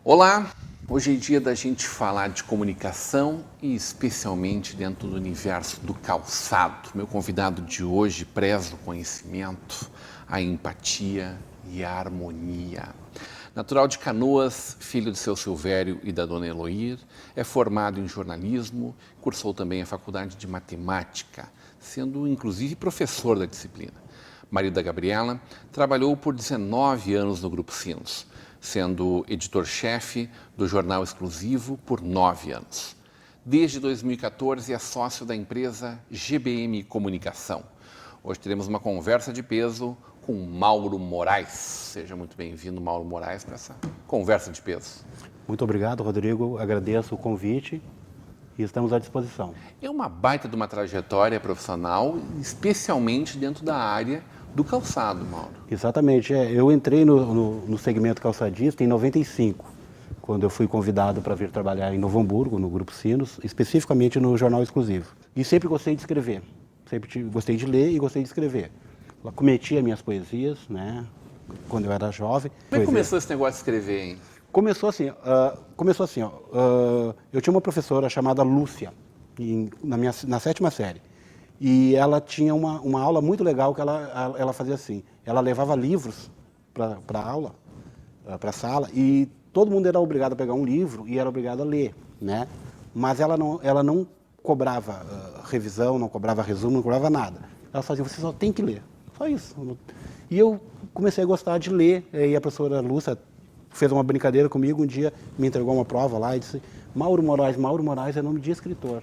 Olá, hoje é dia da gente falar de comunicação e especialmente dentro do universo do calçado. Meu convidado de hoje preza o conhecimento, a empatia e a harmonia. Natural de Canoas, filho de seu Silvério e da dona Eloir, é formado em jornalismo, cursou também a faculdade de matemática, sendo inclusive professor da disciplina. Marido da Gabriela, trabalhou por 19 anos no Grupo Sinos, sendo editor-chefe do Jornal Exclusivo por 9 anos. Desde 2014 é sócio da empresa GBM Comunicação. Hoje teremos uma conversa de peso com Mauro Moraes. Seja muito bem-vindo, Mauro Moraes, para essa conversa de peso. Muito obrigado, Rodrigo. Agradeço o convite e estamos à disposição. É uma baita de uma trajetória profissional, especialmente dentro da área do calçado, Mauro. Exatamente. Eu entrei no segmento calçadista em 95, quando eu fui convidado para vir trabalhar em Novo Hamburgo, no Grupo Sinos, especificamente no Jornal Exclusivo. E sempre gostei de escrever, gostei de ler e gostei de escrever. Eu cometia minhas poesias, né, quando eu era jovem. Como é que começou esse negócio de escrever, hein? Começou assim, eu tinha uma professora chamada Lúcia, na 7ª série. E ela tinha uma aula muito legal que ela fazia assim. Ela levava livros para a aula, para a sala, e todo mundo era obrigado a pegar um livro e era obrigado a ler, né? Mas ela não cobrava revisão, não cobrava resumo, não cobrava nada. Ela fazia, você só tem que ler, só isso. E eu comecei a gostar de ler, e a professora Lúcia fez uma brincadeira comigo, um dia me entregou uma prova lá e disse, Mauro Moraes é nome de escritor.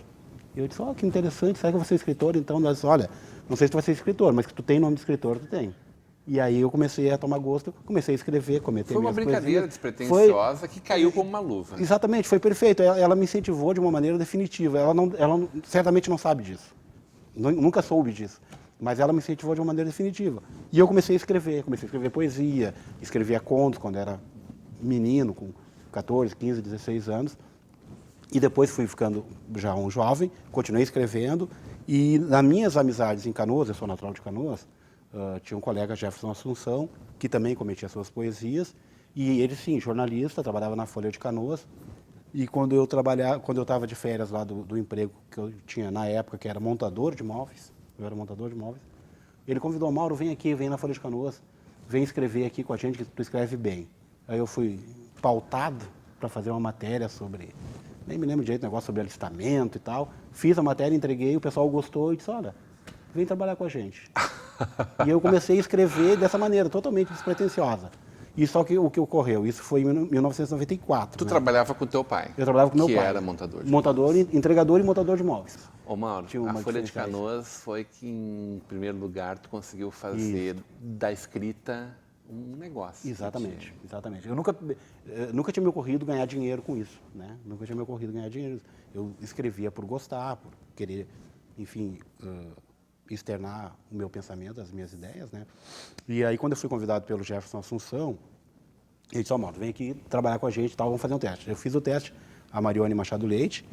E eu disse, que interessante, será que eu vou ser escritor? Então, ela disse, olha, não sei se tu vai ser escritor, mas que tu tem nome de escritor, tu tem. E aí eu comecei a tomar gosto, comecei a escrever, cometer minhas poesias. Foi uma brincadeira despretensiosa que caiu como uma luva. Exatamente, foi perfeito. Ela me incentivou de uma maneira definitiva. Ela certamente não sabe disso, nunca soube disso, mas ela me incentivou de uma maneira definitiva. E eu comecei a escrever poesia, escrevia contos quando era menino, com 14, 15, 16 anos. E depois fui ficando já um jovem, continuei escrevendo. E nas minhas amizades em Canoas, eu sou natural de Canoas, tinha um colega, Jefferson Assunção, que também cometia suas poesias. E ele, sim, jornalista, trabalhava na Folha de Canoas. E quando eu estava de férias lá do emprego que eu tinha na época, que era montador de móveis, ele convidou, Mauro, vem aqui, vem na Folha de Canoas, vem escrever aqui com a gente, que tu escreve bem. Aí eu fui pautado para fazer uma matéria sobre, nem me lembro direito, negócio sobre alistamento e tal. Fiz a matéria, entreguei, o pessoal gostou e disse, olha, vem trabalhar com a gente. E eu comecei a escrever dessa maneira, totalmente despretensiosa. E só que o que ocorreu, isso foi em 1994. Tu trabalhava com teu pai? Eu trabalhava com meu pai. Que era montador. Entregador e montador de móveis. Ô Mauro, a Folha de Canoas foi que, em primeiro lugar, tu conseguiu fazer da escrita um negócio. Exatamente. Eu nunca tinha me ocorrido ganhar dinheiro com isso, né? Eu escrevia por gostar, por querer, enfim, externar o meu pensamento, as minhas ideias, né? E aí, quando eu fui convidado pelo Jefferson Assunção, ele disse, Mauro, vem aqui trabalhar com a gente e tal, vamos fazer um teste. Eu fiz o teste, a Marione Machado Leite,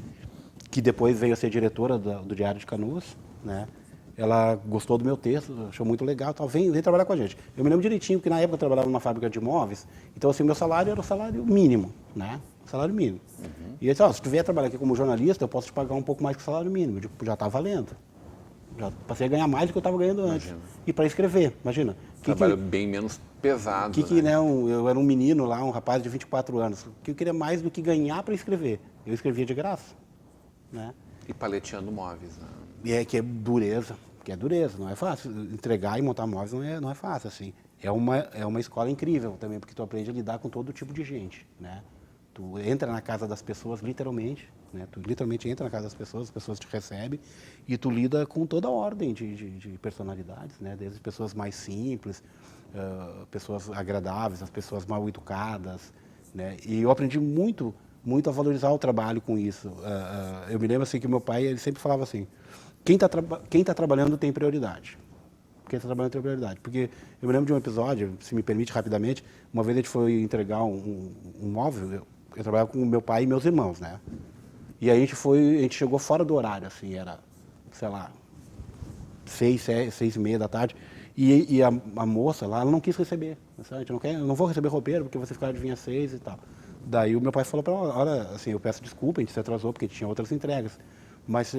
que depois veio a ser diretora do Diário de Canoas, né? Ela gostou do meu texto, achou muito legal, tal, vem trabalhar com a gente. Eu me lembro direitinho, porque na época eu trabalhava numa fábrica de móveis, então assim, o meu salário era o salário mínimo, né? Salário mínimo. Uhum. E ele disse, se tu vier trabalhar aqui como jornalista, eu posso te pagar um pouco mais que o salário mínimo. Eu digo, já está valendo. Já passei a ganhar mais do que eu estava ganhando antes. Imagina. E para escrever, imagina. Trabalho bem menos pesado, né? Eu era um menino lá, um rapaz de 24 anos, que eu queria mais do que ganhar para escrever. Eu escrevia de graça, né? E paleteando móveis, né? E que é dureza, não é fácil. Entregar e montar móveis não é fácil, assim. É uma escola incrível também, porque tu aprende a lidar com todo tipo de gente, né? Tu entra na casa das pessoas, literalmente, né? Tu literalmente entra na casa das pessoas, as pessoas te recebem, e tu lida com toda a ordem de personalidades, né? Desde pessoas mais simples, pessoas agradáveis, as pessoas mal educadas, né? E eu aprendi muito a valorizar o trabalho com isso. Eu me lembro assim que o meu pai, ele sempre falava assim, quem tá trabalhando tem prioridade. Quem está trabalhando tem prioridade. Porque eu me lembro de um episódio, se me permite rapidamente, uma vez a gente foi entregar um móvel, eu trabalhava com meu pai e meus irmãos, né? E aí a gente chegou fora do horário, assim, era, sei lá, 6h30 da tarde, e a moça lá, ela não quis receber, sabe? Eu não vou receber roupeiro porque você ficar de vir às 6 e tal. Daí o meu pai falou para ela, olha, assim, eu peço desculpa, a gente se atrasou porque a gente tinha outras entregas, mas se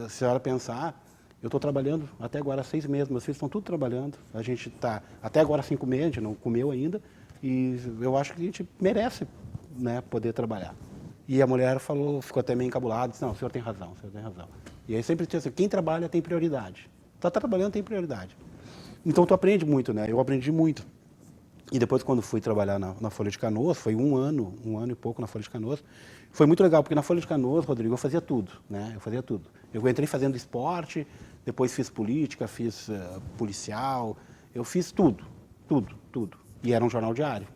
a senhora pensar, eu estou trabalhando até agora 6 meses, meus filhos estão tudo trabalhando, a gente está até agora 5 meses, a gente não comeu ainda, e eu acho que a gente merece, né, poder trabalhar. E a mulher falou, ficou até meio encabulada, disse, não, o senhor tem razão, o senhor tem razão. E aí sempre tinha assim, quem trabalha tem prioridade. Está trabalhando tem prioridade. Então tu aprende muito, né? Eu aprendi muito. E depois quando fui trabalhar na Folha de Canoas, foi um ano e pouco na Folha de Canoas, foi muito legal, porque na Folha de Canoas, Rodrigo, eu fazia tudo, né? Eu fazia tudo. Eu entrei fazendo esporte, depois fiz política, fiz policial, eu fiz tudo. E era um jornal diário.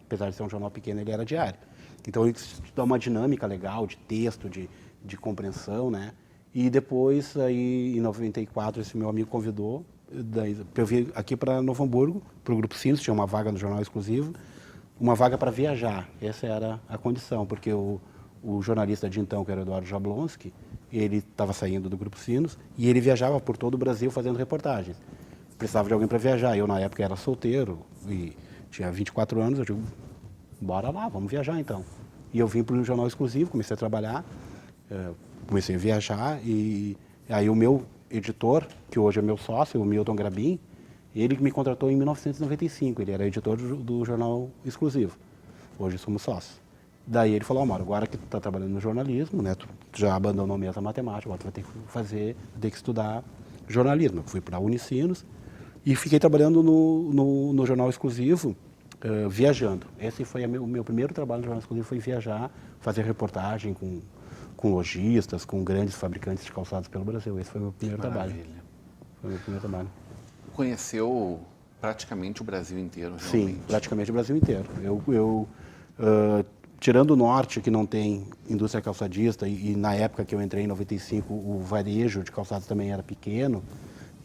Apesar de ser um jornal pequeno, ele era diário. Então, ele dá uma dinâmica legal de texto, de compreensão, né? E depois, aí, em 94, esse meu amigo convidou para eu vir aqui para Novo Hamburgo, para o Grupo Sinos, tinha uma vaga no Jornal Exclusivo, uma vaga para viajar. Essa era a condição, porque o jornalista de então, que era o Eduardo Jablonski, ele estava saindo do Grupo Sinos e ele viajava por todo o Brasil fazendo reportagens. Precisava de alguém para viajar. Eu, na época, era solteiro e tinha 24 anos, eu digo, bora lá, vamos viajar então. E eu vim para o Jornal Exclusivo, comecei a trabalhar, comecei a viajar e aí o meu editor, que hoje é meu sócio, o Milton Grabin, ele me contratou em 1995, ele era editor do Jornal Exclusivo. Hoje somos sócios. Daí ele falou, Mauro, agora que tu está trabalhando no jornalismo, né, tu já abandonou mesmo a matemática, agora tu vai ter que estudar jornalismo. Eu fui para a Unicinos e fiquei trabalhando no Jornal Exclusivo, viajando. Esse foi o meu primeiro trabalho no Jornal Exclusivo, foi viajar, fazer reportagem com lojistas, com grandes fabricantes de calçados pelo Brasil. Esse foi o meu primeiro trabalho. Foi o meu primeiro trabalho. Conheceu praticamente o Brasil inteiro, realmente. Sim, praticamente o Brasil inteiro. Tirando o norte, que não tem indústria calçadista, e na época que eu entrei, em 95, o varejo de calçados também era pequeno,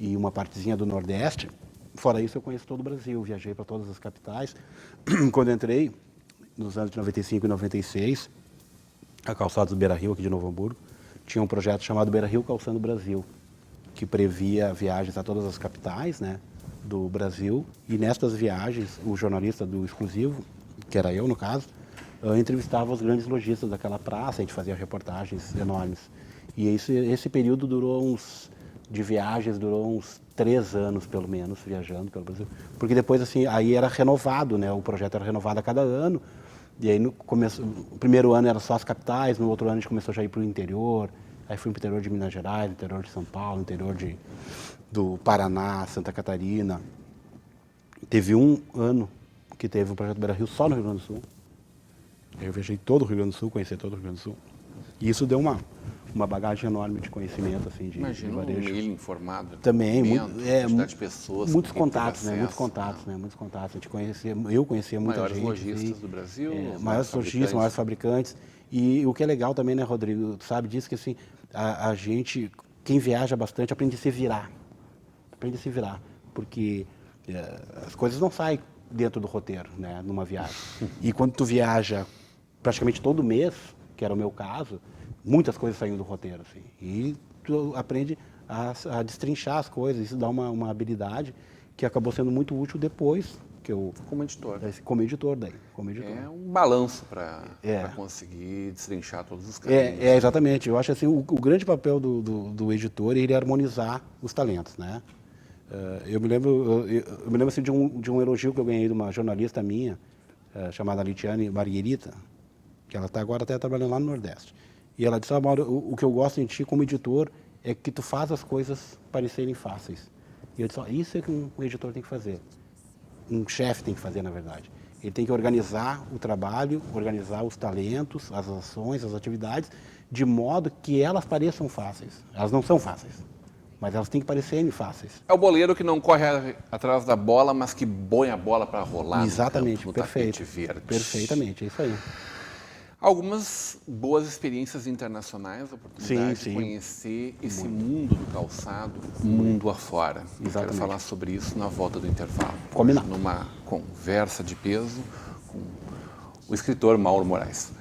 e uma partezinha do Nordeste. Fora isso, eu conheço todo o Brasil, viajei para todas as capitais. Quando eu entrei, nos anos de 95 e 96, a Calçados do Beira-Rio, aqui de Novo Hamburgo, tinha um projeto chamado Beira-Rio Calçando Brasil, que previa viagens a todas as capitais, né, do Brasil. E nestas viagens, o jornalista do Exclusivo, que era eu no caso, entrevistava os grandes lojistas daquela praça, a gente fazia reportagens enormes. E esse período de viagens durou uns 3 anos, pelo menos, viajando pelo Brasil. Porque depois, assim, aí era renovado, né, o projeto era renovado a cada ano. E aí, no primeiro ano era só as capitais, no outro ano a gente começou já a ir para o interior. Aí fui para o interior de Minas Gerais, interior de São Paulo, interior do Paraná, Santa Catarina. Teve um ano que teve o projeto Beira-Rio só no Rio Grande do Sul. Eu viajei todo o Rio Grande do Sul, conheci todo o Rio Grande do Sul. E isso deu uma bagagem enorme de conhecimento, assim, de Imagina varejo. um mail informado. Também, quantidade de pessoas. Muitos contatos, né? Muitos contatos. A gente eu conhecia muita maiores gente. Lojistas do Brasil. Maiores lojistas, maiores fabricantes. E o que é legal também, né, Rodrigo? Tu sabe disso que, assim, a gente, quem viaja bastante, aprende a se virar. Aprende a se virar. Porque as coisas não saem dentro do roteiro, né, numa viagem. E quando tu viaja praticamente todo mês, que era o meu caso, muitas coisas saem do roteiro, assim. E tu aprende a destrinchar as coisas, isso dá uma habilidade que acabou sendo muito útil depois que eu... Como editor. Como editor daí. É um balanço para conseguir destrinchar todos os caminhos. Exatamente. Eu acho assim, o grande papel do editor é ele harmonizar os talentos, né? Eu me lembro assim, de um elogio que eu ganhei de uma jornalista minha, chamada Litiane Margherita, que ela está agora até trabalhando lá no Nordeste. E ela disse, Mauro, o que eu gosto em ti como editor é que tu faz as coisas parecerem fáceis. E eu disse, isso é que um editor tem que fazer. Um chefe tem que fazer, na verdade. Ele tem que organizar o trabalho, organizar os talentos, as ações, as atividades, de modo que elas pareçam fáceis. Elas não são fáceis, mas elas têm que parecerem fáceis. É o boleiro que não corre atrás da bola, mas que põe a bola para rolar. Exatamente, no perfeito. tapete verde. Perfeitamente, é isso aí. Algumas boas experiências internacionais, oportunidade Sim, de conhecer esse mundo do calçado, mundo afora. Eu quero falar sobre isso na volta do intervalo. Combinado. Numa conversa de peso com o escritor Mauro Moraes.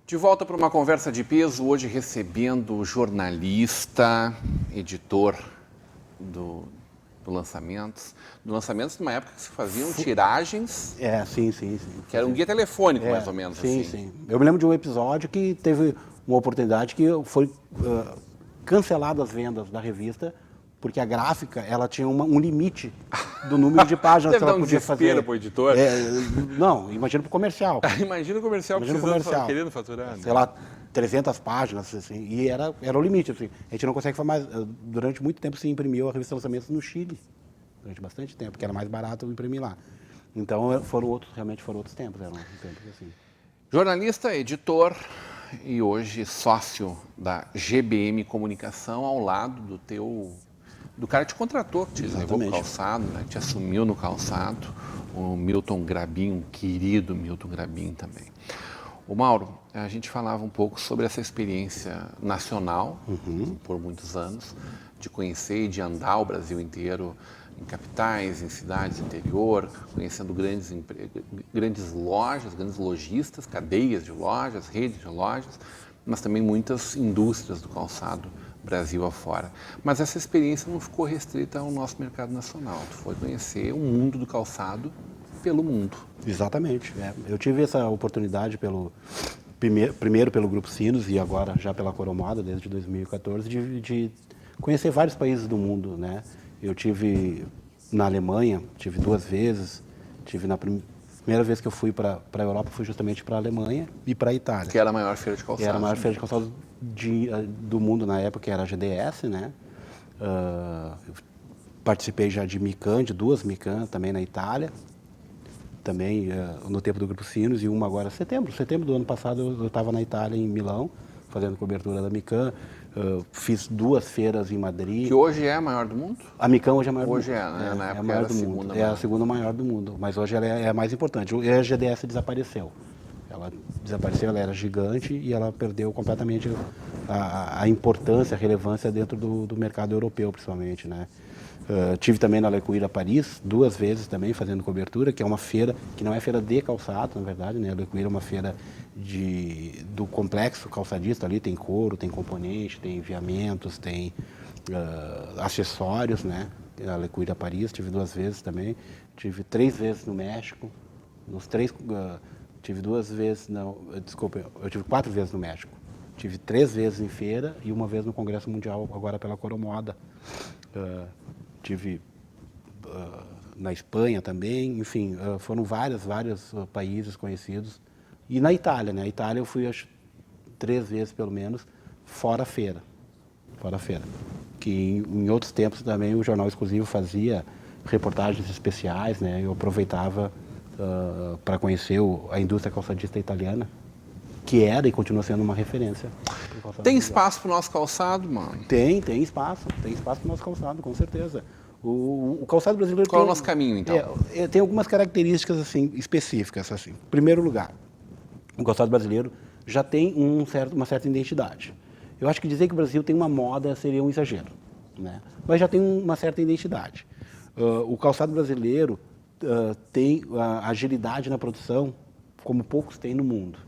De volta para uma conversa de peso, hoje recebendo o jornalista, editor do Lançamentos. Do Lançamentos, numa época que se faziam tiragens, Sim. que era um guia telefônico, mais ou menos. Sim, assim. sim. Eu me lembro de um episódio que teve uma oportunidade que foi cancelado as vendas da revista, porque a gráfica ela tinha um limite do número de páginas Deve que ela dar um podia desespero fazer. para o editor. Não, imagina para o comercial. Imagina o comercial querendo faturar. Né? Sei lá, 300 páginas, assim, e era o limite. Assim. A gente não consegue fazer mais. Durante muito tempo se imprimiu a revista Lançamentos no Chile, durante bastante tempo, porque era mais barato imprimir lá. Então realmente foram outros tempos, eram tempos assim. Jornalista, editor e hoje sócio da GBM Comunicação, ao lado do cara que te contratou, que te levou para o calçado, né, que te assumiu no calçado, o Milton Grabin, um querido Milton Grabin também. O Mauro, a gente falava um pouco sobre essa experiência nacional, por muitos anos, de conhecer e de andar o Brasil inteiro, em capitais, em cidades do interior, conhecendo grandes lojas, grandes lojistas, cadeias de lojas, redes de lojas, mas também muitas indústrias do calçado Brasil afora. Mas essa experiência não ficou restrita ao nosso mercado nacional. Tu foi conhecer o mundo do calçado pelo mundo. Exatamente. Eu tive essa oportunidade primeiro pelo Grupo Sinos e agora já pela Coromoda, desde 2014, de conhecer vários países do mundo, né? Eu tive na Alemanha, tive 2 vezes, na primeira vez que eu fui para a Europa, fui justamente para a Alemanha e para a Itália. Que era a maior feira de calçado. Era a maior feira de calçado do mundo na época, que era a GDS, né? Eu participei já de Mican, de 2 Mican também na Itália, também no tempo do Grupo Sinos, e uma agora setembro do ano passado eu estava na Itália, em Milão, fazendo cobertura da Mican. Fiz 2 feiras em Madrid. Que hoje é a maior do mundo? A Mican hoje é a maior do mundo. Hoje é, né? Na época é era a segunda maior. É a segunda maior do mundo, mas hoje ela é a mais importante. E a GDS desapareceu. Ela desapareceu, ela era gigante e ela perdeu completamente a importância, a relevância dentro do mercado europeu, principalmente, né? Tive também na Lecuira Paris 2 vezes também fazendo cobertura, que é uma feira que não é feira de calçado, na verdade, né? A Lecuira é uma feira do complexo calçadista, ali tem couro, tem componente, tem enviamentos, tem acessórios, né? A Lecuira Paris tive 2 vezes também, tive 3 vezes no México, tive 2 vezes, eu tive 4 vezes no México. Tive 3 vezes em feira e 1 vez no Congresso Mundial, agora pela Coromoda. Tive na Espanha também, enfim, foram vários países conhecidos. E na Itália, né? Na Itália eu fui, acho, 3 vezes pelo menos, fora a feira. Que em outros tempos também o Jornal Exclusivo fazia reportagens especiais, né? Eu aproveitava para conhecer a indústria calçadista italiana, que era e continua sendo uma referência. Tem espaço para o nosso calçado, mano? Tem espaço para o nosso calçado, com certeza. O calçado brasileiro Qual é o nosso caminho, então? Tem algumas características assim, específicas. Assim. Em primeiro lugar, o calçado brasileiro já tem uma certa identidade. Eu acho que dizer que o Brasil tem uma moda seria um exagero, né? Mas já tem uma certa identidade. O calçado brasileiro tem a agilidade na produção como poucos têm no mundo,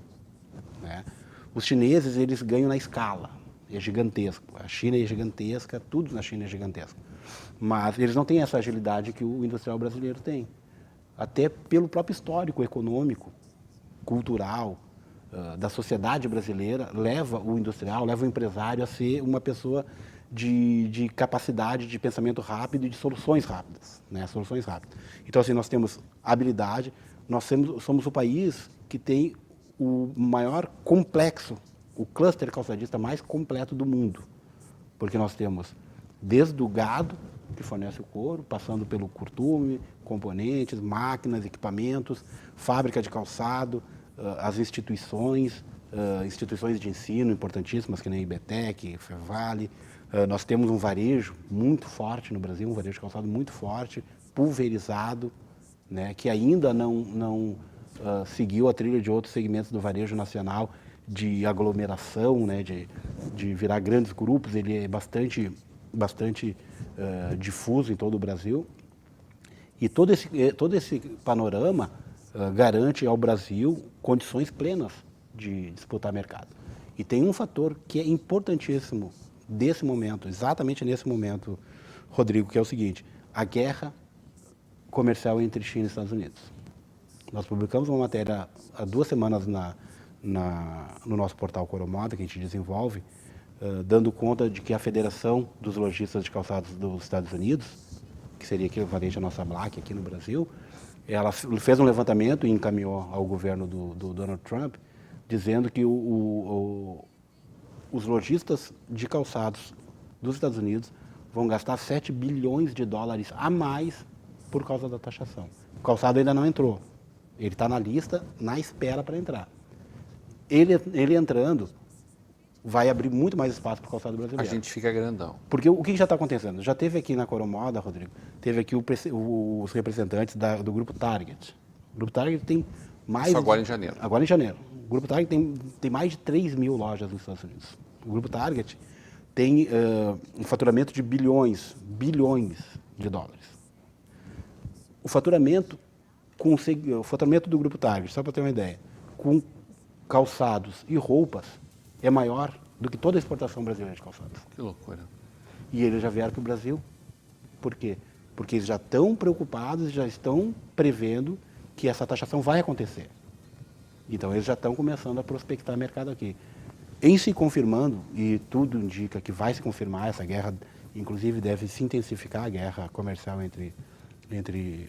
né? Os chineses, eles ganham na escala, é gigantesco. A China é gigantesca, tudo na China é gigantesco. Mas eles não têm essa agilidade que o industrial brasileiro tem. Até pelo próprio histórico econômico, cultural, da sociedade brasileira leva o industrial, leva o empresário a ser uma pessoa de capacidade de pensamento rápido e de soluções rápidas, né? Soluções rápidas. Então, assim, nós temos habilidade, somos o país que tem o maior complexo, o cluster calçadista mais completo do mundo, porque nós temos desde o gado, que fornece o couro, passando pelo curtume, componentes, máquinas, equipamentos, fábrica de calçado, as instituições de ensino importantíssimas, que nem a IBETEC, FEVALE. Nós temos um varejo muito forte no Brasil, um varejo de calçado muito forte, pulverizado, né, que ainda não seguiu a trilha de outros segmentos do varejo nacional de aglomeração, né, de virar grandes grupos. Ele é bastante difuso em todo o Brasil. E todo esse panorama garante ao Brasil condições plenas de disputar mercado. E tem um fator que é importantíssimo desse momento, exatamente nesse momento, Rodrigo, que é o seguinte: a guerra comercial entre China e Estados Unidos. Nós publicamos uma matéria há 2 semanas no nosso portal Coromoda, que a gente desenvolve, dando conta de que a Federação dos Lojistas de Calçados dos Estados Unidos, que seria equivalente à nossa BLAC aqui no Brasil, ela fez um levantamento e encaminhou ao governo do Donald Trump, dizendo que os lojistas de calçados dos Estados Unidos vão gastar 7 bilhões de dólares a mais por causa da taxação. O calçado ainda não entrou. Ele está na lista, na espera para entrar. Ele entrando, vai abrir muito mais espaço para o calçado brasileiro. A gente fica grandão. Porque o que já está acontecendo? Já teve aqui na Coromoda, Rodrigo, teve aqui os representantes do Grupo Target. O Grupo Target tem mais... Isso agora em janeiro. Agora em janeiro. O Grupo Target tem mais de 3 mil lojas nos Estados Unidos. O Grupo Target tem um faturamento de bilhões de dólares. O faturamento do Grupo Target, só para ter uma ideia, com calçados e roupas, é maior do que toda a exportação brasileira de calçados. Que loucura. E eles já vieram para o Brasil. Por quê? Porque eles já estão preocupados, já estão prevendo que essa taxação vai acontecer. Então, eles já estão começando a prospectar mercado aqui. Em se confirmando, e tudo indica que vai se confirmar, essa guerra, inclusive, deve se intensificar, a guerra comercial entre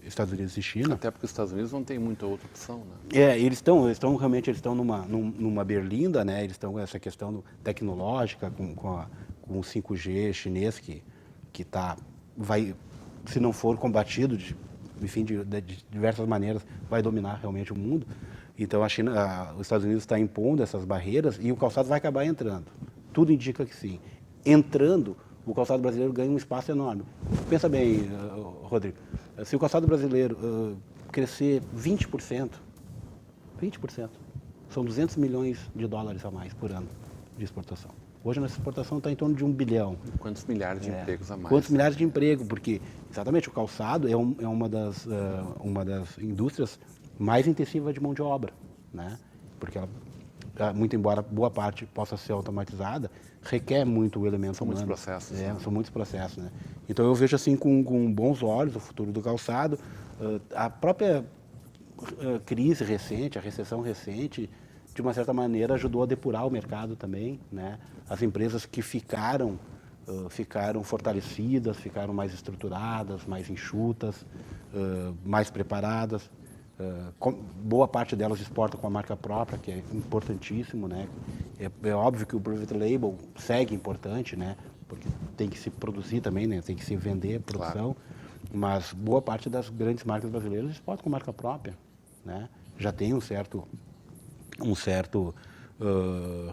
Estados Unidos e China. Até porque os Estados Unidos não tem muita outra opção, né? Eles estão numa berlinda, né? Eles estão com essa questão tecnológica, com o 5G chinês, que vai, se não for combatido, de diversas maneiras, vai dominar realmente o mundo. Então os Estados Unidos está impondo essas barreiras e o calçado vai acabar entrando. Tudo indica que sim. Entrando, o calçado brasileiro ganha um espaço enorme. Pensa bem, Rodrigo, se o calçado brasileiro crescer 20%, são 200 milhões de dólares a mais por ano de exportação. Hoje, nossa exportação está em torno de 1 bilhão. Quantos milhares de empregos a mais? Quantos milhares de empregos? Porque, exatamente, o calçado é uma das indústrias mais intensivas de mão de obra, né? Porque ela, muito embora boa parte possa ser automatizada, requer muito o elemento humano. Muitos processos. São muitos processos, né? Então eu vejo assim com bons olhos o futuro do calçado. A própria crise recente, a recessão recente, de uma certa maneira ajudou a depurar o mercado também, né? As empresas que ficaram fortalecidas, ficaram mais estruturadas, mais enxutas, mais preparadas. Boa parte delas exporta com a marca própria, que é importantíssimo, né? É óbvio que o private label segue importante, né? Porque tem que se produzir também, né? Tem que se vender a produção. Claro. Mas boa parte das grandes marcas brasileiras exportam com marca própria, né? Já tem um certo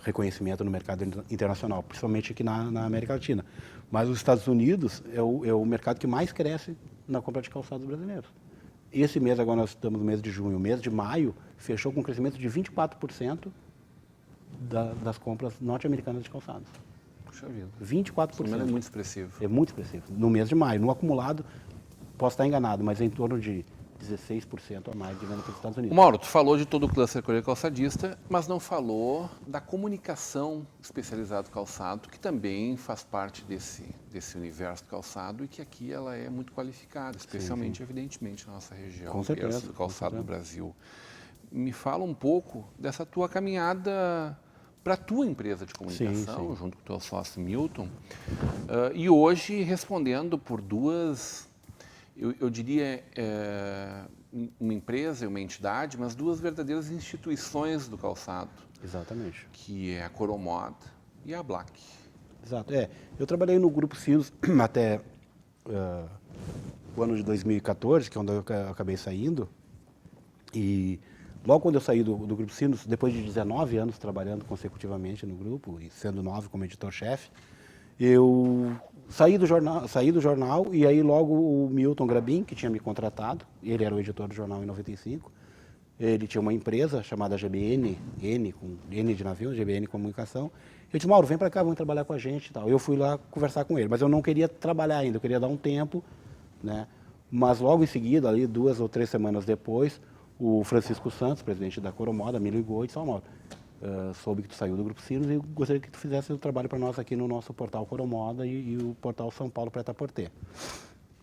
reconhecimento no mercado internacional, principalmente aqui na América Latina. Mas os Estados Unidos é o mercado que mais cresce na compra de calçados brasileiros. Esse mês, agora nós estamos no mês de junho, o mês de maio fechou com um crescimento de 24% das compras norte-americanas de calçados. Puxa vida. 24%. Esse número é muito expressivo. É muito expressivo. No mês de maio. No acumulado, posso estar enganado, mas é em torno de 16% a mais de venda para os Estados Unidos. Mauro, tu falou de todo o cluster coreano calçadista, mas não falou da comunicação especializada do calçado, que também faz parte desse universo do calçado e que aqui ela é muito qualificada, especialmente, sim, evidentemente, na nossa região, com certeza, do calçado do Brasil. me fala um pouco dessa tua caminhada para a tua empresa de comunicação, Sim. junto com o teu sócio Milton, e hoje respondendo por duas, eu diria, uma empresa e uma entidade, mas duas verdadeiras instituições do calçado, Exatamente. que é a Coromoda e a Black. Exato. Eu trabalhei no Grupo Sinos até o ano de 2014, que é onde eu acabei saindo. E logo quando eu saí do Grupo Sinos, depois de 19 anos trabalhando consecutivamente no grupo, e sendo 9 como editor-chefe, eu saí do jornal e aí logo o Milton Grabin, que tinha me contratado, ele era o editor do jornal em 95, ele tinha uma empresa chamada GBN, N, com N de navio, GBN Comunicação. Eu disse, Mauro, vem para cá, vamos trabalhar com a gente e tal. Eu fui lá conversar com ele, mas eu não queria trabalhar ainda, eu queria dar um tempo, né? Mas logo em seguida, ali 2 ou 3 semanas depois, o Francisco Santos, presidente da Coromoda, me ligou e disse, Mauro, soube que tu saiu do Grupo Sinos e gostaria que tu fizesse um trabalho para nós aqui no nosso portal Coromoda e o portal São Paulo Prêt-à-Porter.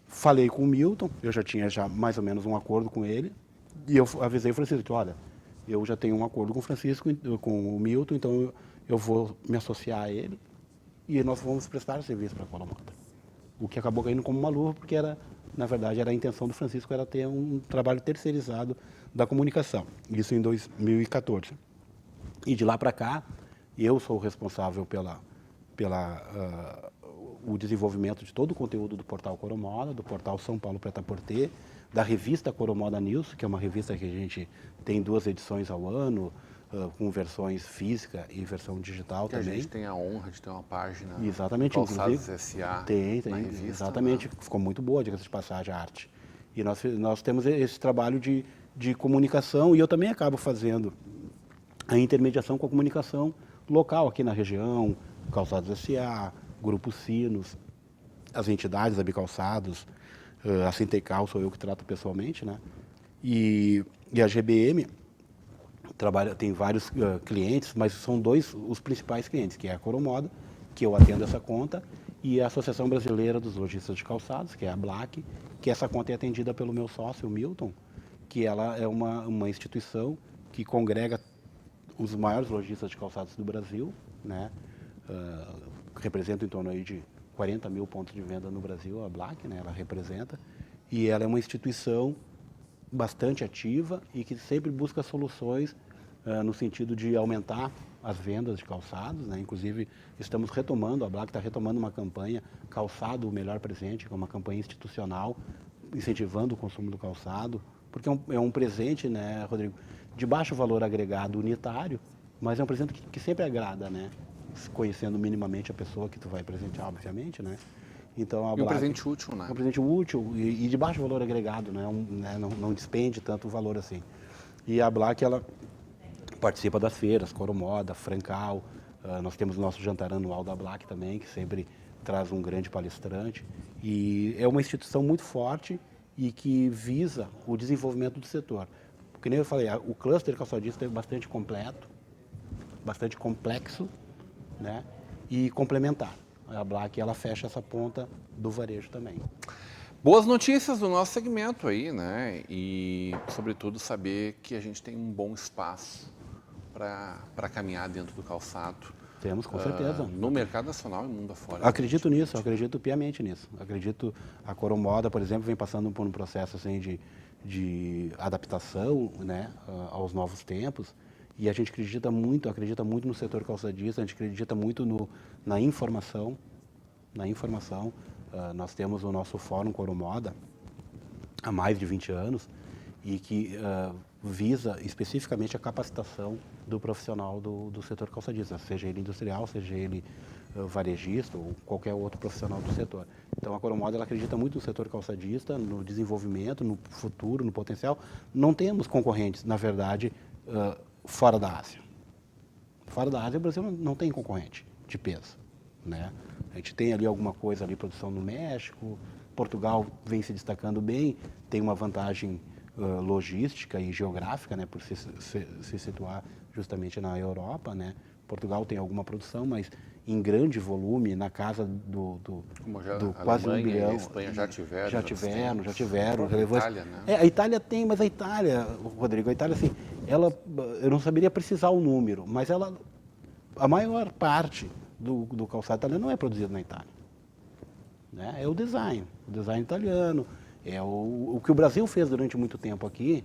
Falei com o Milton, eu já tinha mais ou menos um acordo com ele, e eu avisei o Francisco, olha, eu já tenho um acordo com o Francisco, com o Milton, então eu vou me associar a ele e nós vamos prestar serviço para a Coromoda. O que acabou caindo como uma luva, porque na verdade, a intenção do Francisco era ter um trabalho terceirizado da comunicação. Isso em 2014. E de lá para cá, eu sou o responsável o desenvolvimento de todo o conteúdo do portal Coromoda, do portal São Paulo Prêt-à-Porter, da revista Coromoda News, que é uma revista que a gente tem 2 edições ao ano, com versões física e versão digital que também. A gente tem a honra de ter uma página Exatamente, Calçados inclusive, S.A. tem, na revista. exatamente, Né? ficou muito boa, diga-se de passagem, a arte. E nós temos esse trabalho de comunicação e eu também acabo fazendo a intermediação com a comunicação local aqui na região, Calçados S.A., Grupo Sinos, as entidades, a Bicalçados, a Sintecal sou eu que trato pessoalmente, né? E a GBM tem vários clientes, mas são 2 os principais clientes, que é a Coromoda, que eu atendo essa conta, e a Associação Brasileira dos Lojistas de Calçados, que é a Black, que essa conta é atendida pelo meu sócio, o Milton, que ela é uma instituição que congrega os maiores lojistas de calçados do Brasil, né? Representa em torno aí de 40 mil pontos de venda no Brasil, a Black, né? Ela representa, e ela é uma instituição bastante ativa e que sempre busca soluções no sentido de aumentar as vendas de calçados, né? Inclusive estamos retomando, a Black está retomando uma campanha Calçado o Melhor Presente, que é uma campanha institucional incentivando o consumo do calçado, porque é um presente, né, Rodrigo, de baixo valor agregado unitário, mas é um presente que sempre agrada, né? Conhecendo minimamente a pessoa que tu vai presentear, obviamente, né? Então, a E um Black, presente útil, né? um presente útil e de baixo valor agregado, né? Não despende tanto valor assim. E a Black, ela participa das feiras, Coromoda, Francal, nós temos o nosso jantar anual da Black também, que sempre traz um grande palestrante. E é uma instituição muito forte e que visa o desenvolvimento do setor. Porque nem eu falei, o cluster calçadista é bastante completo, bastante complexo, né? E complementar. A Black, ela fecha essa ponta do varejo também. Boas notícias do nosso segmento aí, né? E, sobretudo, saber que a gente tem um bom espaço para caminhar dentro do calçado. Temos, com certeza. No mercado nacional e mundo afora. Acredito nisso, acredito piamente nisso. Acredito, a Coromoda, por exemplo, vem passando por um processo assim, de adaptação, né, aos novos tempos. E a gente acredita muito no setor calçadista, a gente acredita muito na informação. Nós temos o nosso Fórum Coromoda há mais de 20 anos e que visa especificamente a capacitação do profissional do setor calçadista, seja ele industrial, seja ele varejista ou qualquer outro profissional do setor. Então a Coromoda, ela acredita muito no setor calçadista, no desenvolvimento, no futuro, no potencial. Não temos concorrentes, na verdade, fora da Ásia. Fora da Ásia, o Brasil não tem concorrente de peso, né? A gente tem ali alguma coisa ali, produção no México, Portugal vem se destacando bem, tem uma vantagem logística e geográfica, né, por se situar justamente na Europa, né? Portugal tem alguma produção, mas em grande volume, na casa do quase Alemanha 1 bilhão. E a Espanha já tiveram. Já tiveram. Relevância. A Itália, né? A Itália tem, mas a Itália, Rodrigo, a Itália, assim, eu não saberia precisar o número, mas a maior parte do calçado italiano não é produzido na Itália. Né? É o design italiano, é o que o Brasil fez durante muito tempo aqui,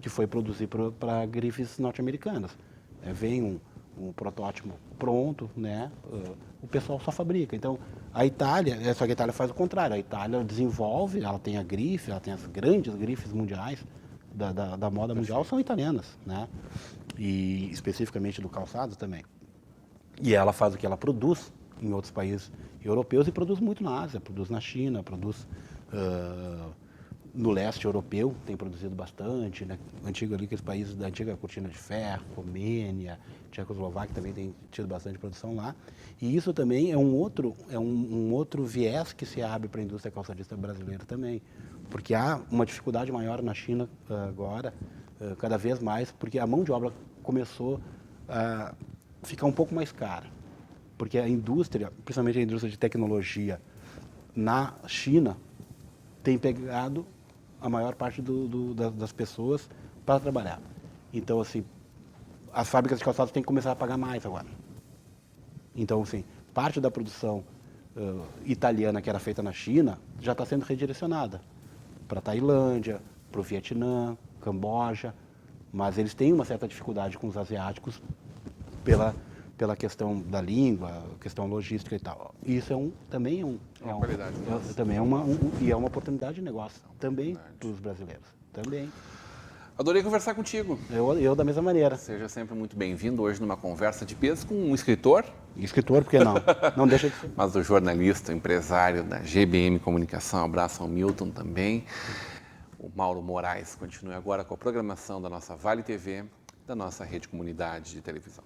que foi produzir para grifes norte-americanas. Vem um protótipo pronto, né? O pessoal só fabrica. Então, a Itália, só que a Itália faz o contrário, a Itália desenvolve, ela tem a grife, ela tem as grandes grifes mundiais da moda mundial, são italianas, né? E especificamente do calçado também. E ela faz o que ela produz em outros países europeus e produz muito na Ásia, produz na China, produz no leste europeu, tem produzido bastante, né? Aqueles países da antiga cortina de ferro, Romênia, Tchecoslováquia também tem tido bastante produção lá. E isso também é um outro viés que se abre para a indústria calçadista brasileira também, porque há uma dificuldade maior na China agora, cada vez mais, porque a mão de obra começou a ficar um pouco mais cara, porque a indústria, principalmente a indústria de tecnologia na China, tem pegado a maior parte das pessoas para trabalhar. Então, assim, as fábricas de calçados têm que começar a pagar mais agora. Então, assim, parte da produção italiana que era feita na China já está sendo redirecionada para a Tailândia, para o Vietnã, Camboja, mas eles têm uma certa dificuldade com os asiáticos pela questão da língua, questão logística e tal. Isso também é uma qualidade. Também é uma oportunidade de negócio também para os brasileiros. Também. Adorei conversar contigo. Eu da mesma maneira. Seja sempre muito bem-vindo hoje numa conversa de peso com um escritor. Escritor, por que não? Não deixa de ser. Mas o jornalista, empresário da GBM Comunicação. Um abraço ao Milton também. O Mauro Moraes continue agora com a programação da nossa Vale TV, da nossa rede comunidade de televisão.